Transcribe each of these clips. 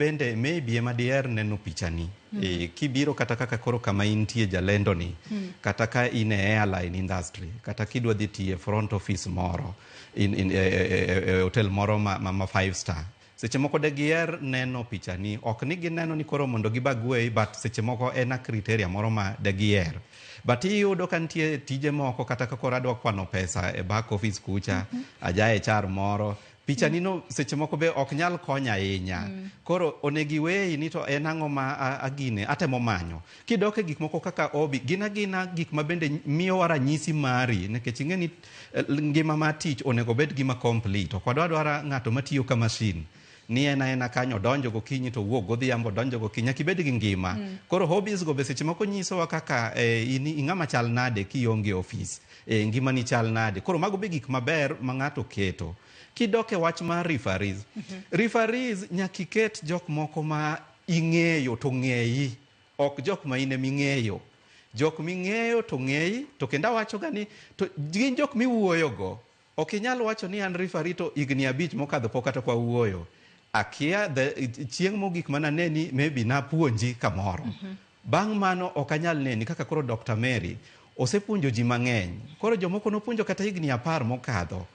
Bende maybe ema diher neno pichani. Kibiro kata kaka koro kama intie jalendo ni, kata ka in airline industry, kata kidwa dhi tiye front office moro, hotel moro ma 5 star. Seche moko de giher neno pichani, ok ni gineno ni koro mondo gibagwe, but seche moko ena kriteria moro ma de giher. But iyudo ka nitie tije moko kata ka koro adwa kwano pesa e back office kucha, aja HR moro, pichani no seche moko be ok nyal konya ahinya. Koro onegi wei ni to en ang'o ma agine atemo manyo. Kidoke gik moko kaka obi, gina gik ma bende miyo ranyisi mari, nikech ing'eni ngima ma tich onego bed gima complete. Ok wadwara ng'ato matiyo ka masin. Ni ena kanyo donjo gokinyi to wuok godhiambo, donjo gokinyi, kibed gi ngima. Koro hobbies go be seche moko nyisowa kaka ing'ama chal nade kionge office. Ngima ni chal nade. Koro mago be gik maber ma ng'ato keto. Kidoke wach mar referees. Referees nyaki ket jok moko ma ing'eyo to ng'eyi. Ok jok ma ine ming'eyo. Jok ming'eyo to ng'eyi, to kenda wacho gani, to gin jok miwuoyo go. Ok inyal wacho ni an referee to igni 5 mokadho pok kata kwa wuoyo. Akia chieng' mogik mana neni maybe na puonji kamoro. Bang' mano ok anyal neni kaka koro Dr. Mary osepuonjo ji mang'eny. Koro jomoko nopuonjo kata igni 10 mokadho.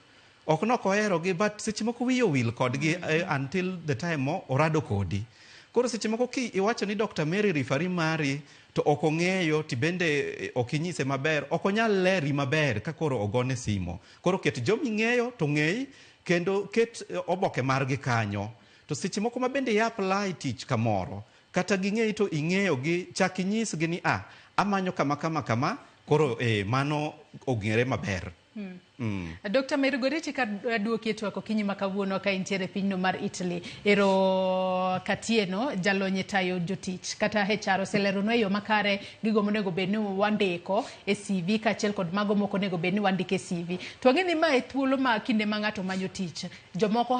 Ok nokohero gi, but seche moko wiyo wil kodgi until the time mo orado kodi. Koro seche moko ki iwacho ni Dr. Mary referee mari to ok ong'eyo, ti bende ok inyise maber, ok onyal leri maber ka koro ogone simo. Koro ket jomi ng'eyo to ng'eyi, kendo ket oboke margi kanyo. To seche moko ma bende apply tich kamoro, kata ging'eyi to ing'eyo gi, chak inyisgi ni amanyo kama, koro mano og'ere maber. Dr. Mary Gorechi ka duoki twako kinyi makawuono ka intiere pinyno mar Italy. Ero katieno jalonye tayo jotich kata HR oseleronu e yo makare gigo monego bedni wandiko e CV kaachiel kod mago moko nego bedni wandike CV. To ang'e ni ma e thuolo ma kinde ma ng'ato manyo tich. Jomoko